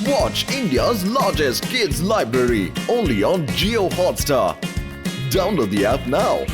Watch India's largest kids library only on Jio Hotstar. Download the app now.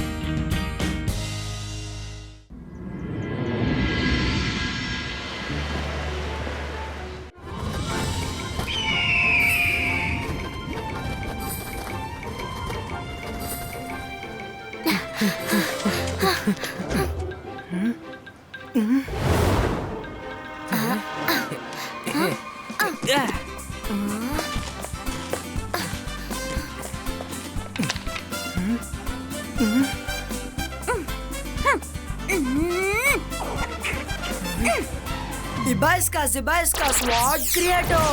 Zibaiska, Sword Creator.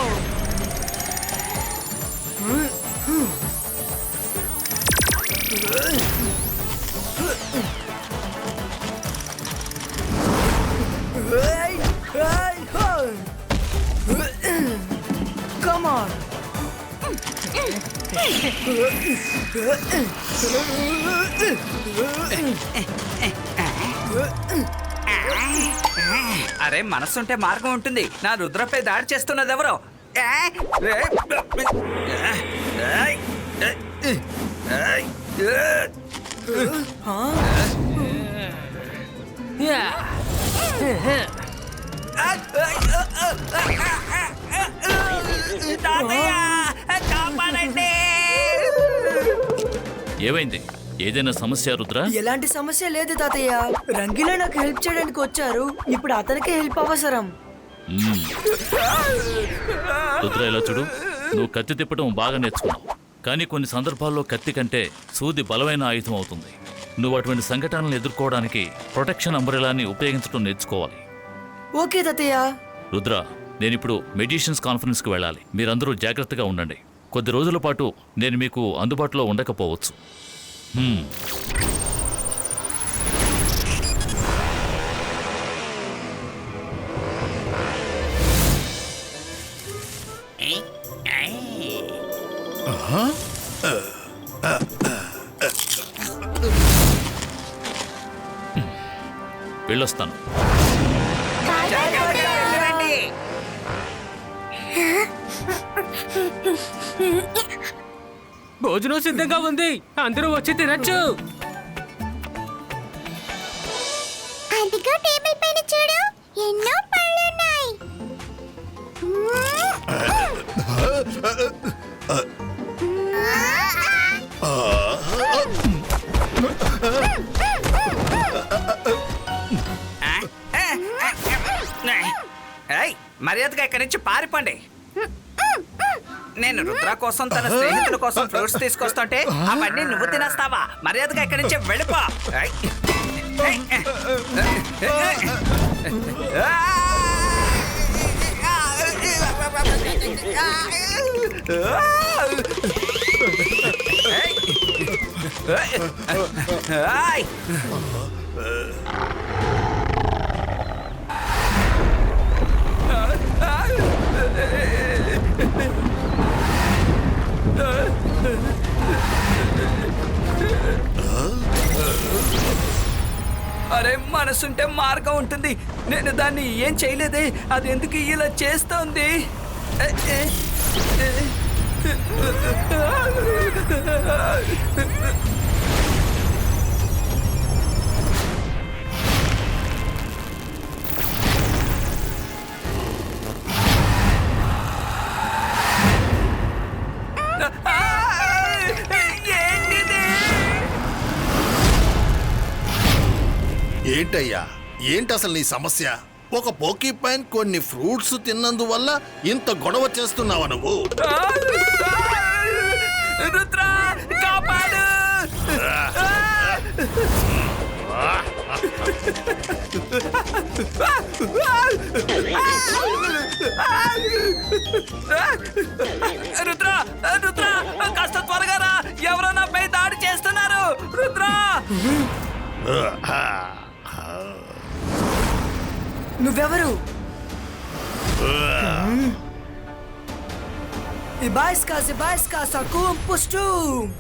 Come on. అరే మనసుంటే మార్గం ఉంటుంది. నా రుద్రపై దాడి చేస్తున్నది ఎవరో? ఏమైంది? ఏదైనా సమస్య రుద్ర? ఎలాంటి సమస్య లేదు తాతయ్య. రంగిలో నాకు హెల్ప్ చేయడానికి వచ్చారు. ఇప్పుడు అతనికి హెల్ప్ అవసరం. రుద్ర ఇలా చూడు, నువ్వు కత్తి తిప్పడం బాగా నేర్చుకున్నావు. కానీ కొన్ని సందర్భాల్లో కత్తి కంటే సూది బలమైన ఆయుధం అవుతుంది. నువ్వు అటువంటి సంఘటనలను ఎదుర్కోవడానికి ప్రొటెక్షన్ అంబ్రెలాని ఉపయోగించడం నేర్చుకోవాలి. ఓకే తాతయ్య. రుద్ర, నేనిప్పుడు మెడిషన్స్ కాన్ఫరెన్స్కి వెళ్ళాలి. మీరందరూ జాగ్రత్తగా ఉండండి. కొద్ది రోజుల పాటు నేను మీకు అందుబాటులో ఉండకపోవచ్చు. వెళ్ళొస్తాను. భోజనం సిద్ధంగా ఉంది, అందరూ వచ్చి తినచ్చు. అదిగో టేబుల్ పైన చూడు, ఎన్నో పళ్ళున్నాయి. మర్యాదగా ఇక్కడి నుంచి పారిపోండి. నేను రుద్ర కోసం తన స్నేహితుల కోసం ఫ్రూట్స్ తీసుకొస్తుంటే అవన్నీ నువ్వు తినేస్తావా? మర్యాదగా ఇక్కడి నుంచి వెళ్ళిపో. అరే మనసుంటే మార్గం ఉంటుంది. నేను దాన్ని ఏం చేయలేదే, అది ఎందుకు ఇలా చేస్తోంది? ఏంటయ్యా, ఏంటి అసలు నీ సమస్య? ఒక పోకీపైన్ కొన్ని ఫ్రూట్స్ తిన్నందువల్ల ఇంత గొడవ చేస్తున్నావా నువ్వు? రుద్ర కాపాడు! రుద్ర రుద్ర కాస్త త్వరగా రా, ఎవరో నాపై దాడి చేస్తున్నారు. రుద్ర నువ్వెవరు? Zibaiska, Sakum Pustum.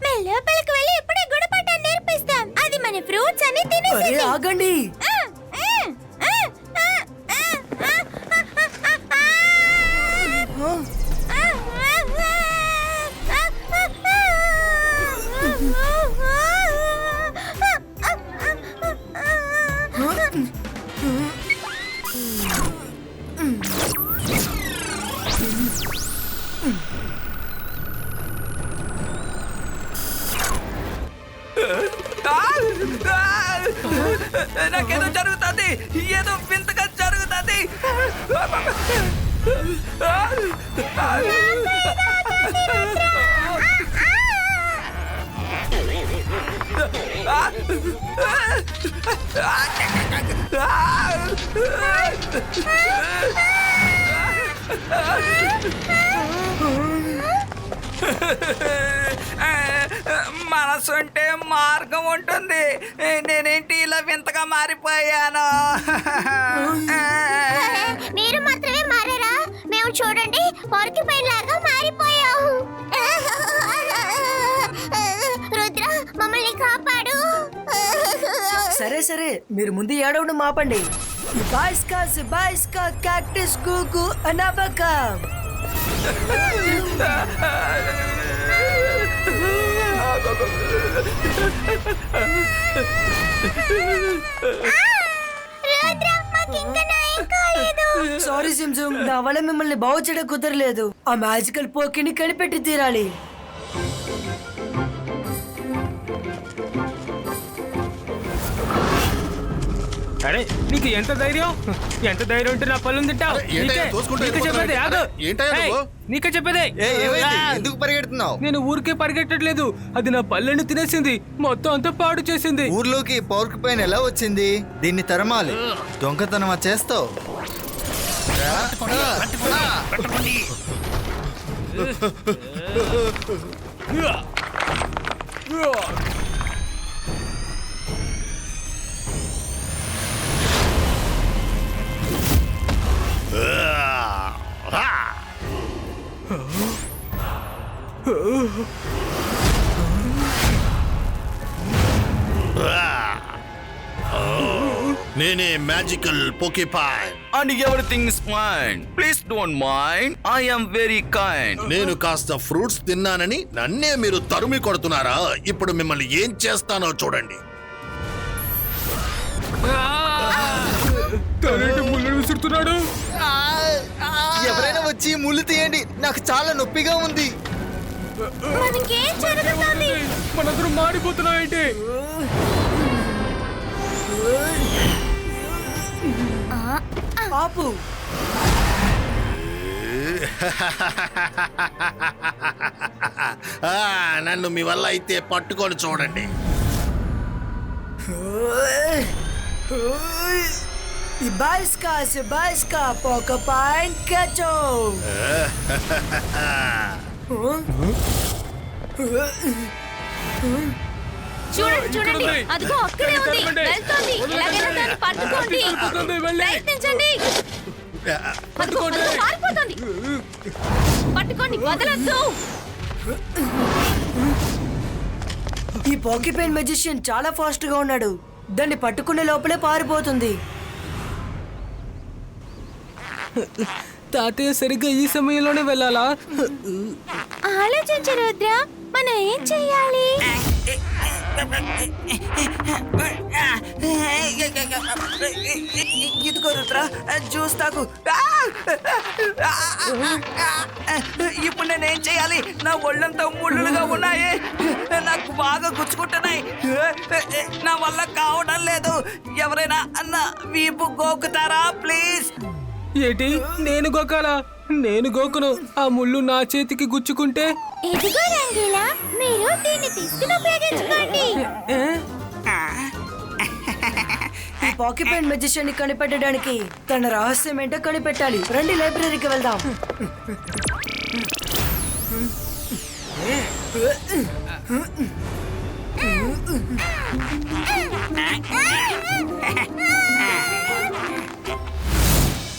మేము లోపలికి వెళ్ళి ఇప్పుడే గుణపాఠం నేర్పిస్తాం. అది మన ఫ్రూట్స్ అని తినేసి. అరే ఆగండి. నాకేదో జరుగుతుంది, ఏదో వింతగా జరుగుతుంది. మనసుంటే మార్గం ఉంటుంది. నేనేంటి ఇలా వింతగా మారిపోయాను? మీరు మాత్రమే మారారా? మేము చూడండి పోర్క్యుపైన్ లాగా మారిపోయాం. రుద్ర మమ్మల్ని కాపాడు. సరే సరే, మీరు ముందు ఏడవడం ఆపండి. బాయిస్కా క్యాక్టస్ గూగు అనబకా. రుద్ర మాకింకా నయం కాలేదు. సారీ సిమ్సమ్, నా వల్ల మిమ్మల్ని బాగు చేయడం కుదరలేదు. ఆ మ్యాజికల్ పోకిని కనిపెట్టి తీరాలి. అరే నీకు ఎంత ధైర్యం ఉంటే నా పళ్ళు తింటావు. ఏంటయ్యా తోసుకుంటూ చెప్పేది ఆగు. ఏంటయ్యా ఏయ్, నువ్వు? నీకే చెప్పేది. ఎందుకు పరిగెడుతున్నావు? నేను ఊరికే పరిగెట్టట్లేదు, అది నా పళ్ళని తినేసింది, మొత్తం అంతా పాడు చేసింది. ఊర్లోకి పౌర్క్ పైన ఎలా వచ్చింది? దీన్ని తరమాలి. దొంగతనమా చేస్తావు? నేనే magical పోకీపాన్. And everything is fine. Please don't mind. I am very kind. నేను కాస్త ఫ్రూట్స్ తిన్నానని నన్నే మీరు తరుమి కొడుతున్నారా? ఇప్పుడు మిమ్మల్ని ఏం చేస్తానో చూడండి. ముళ్ళు విసురుతున్నాడు. ఎవరైనా వచ్చి ముళ్ళు తీయండి, నాకు చాలా నొప్పిగా ఉంది. మనకేం జరుగుతుంది? మనందరం మాడిపోతున్నాం ఏంటి? ఆపు. నన్ను మీ వల్ల అయితే పట్టుకొని చూడండి. Ibaiska Porcupine Catcho. చూడండి అదిగో అక్కడే ఉంది, వెళ్తోంది. ఎలాగైనా దాన్ని పట్టుకోండి, ప్రయత్నించండి. అదిగో పారిపోతుంది. పట్టుకోండి, వదలొద్దు. ఈ పోకీపైన్ మెజిషియన్ చాలా ఫాస్ట్ గా ఉన్నాడు. దాన్ని పట్టుకునే లోపలే పారిపోతుంది. తాతయ్య సరిగ్గా ఈ సమయంలోనే వెళ్ళాలా? ఆలోచించు రుద్ర, మనం ఏం చెయ్యాలి? ఇదిగో రుద్ర, జ్యూస్ తాగు. ఇప్పుడు నేనేం చేయాలి? నా ఒళ్ళంతా ముళ్ళులుగా ఉన్నాయి, నాకు బాగా గుచ్చుకుంటున్నాయి, నా వల్ల కావడం లేదు. ఎవరైనా నా వీపు గోకుతారా ప్లీజ్? ఏంటి నేను గోకాలా? నేను గోకును. ఆ ముళ్ళు నా చేతికి గుచ్చుకుంటే? ఇదిగో రంగీలా, మీరు దీన్ని తీసుకుని ఉపయోగించుకోండి. ఈ పోకీపైన్ మెజిషియన్ ని కనిపెట్టడానికి తన రహస్యం ఏంటో కనిపెట్టాలి. రండి లైబ్రరీకి వెళ్దాం.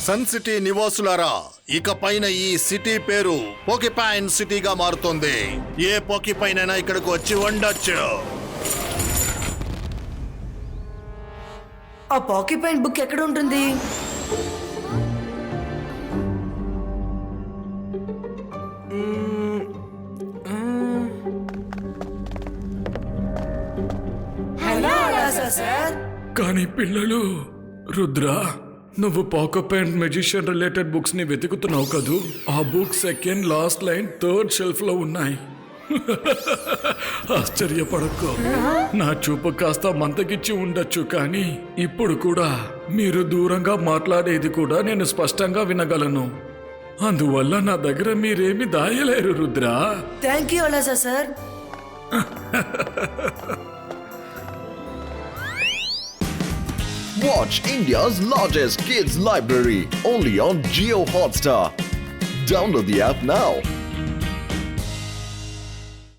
సన్ సిటీ నివాసులారా, ఇక పైన ఈ సిటీ పేరు పోకిపైన్ సిటీగా మారుతుంది. ఏ పోకిపైన్ అయినా ఇక్కడికి వచ్చి ఉండొచ్చు. ఆ పాకిపైన్ బుక్ ఎక్కడ ఉంటుంది? హలో అలాసా సార్. కానీ పిల్లలు, రుద్ర, నువ్వు పాకపెన్ మెజిషియన్ రిలేటెడ్ బుక్స్ ని వెతుకుతున్నావు కదూ? ఆ book second last line third shelf లో ఉన్నాయి. ఆశ్చర్యపడకు. నా చూపు కాస్త మంతకిచ్చి ఉండొచ్చు, కానీ ఇప్పుడు కూడా మీరు దూరంగా మాట్లాడేది కూడా నేను స్పష్టంగా వినగలను. అందువల్ల నా దగ్గర మీరేమి దాయలేరు రుద్ర. థ్యాంక్ యూ అలాసా sir. Watch India's largest kids library only on Geo Hotstar. Download the app now.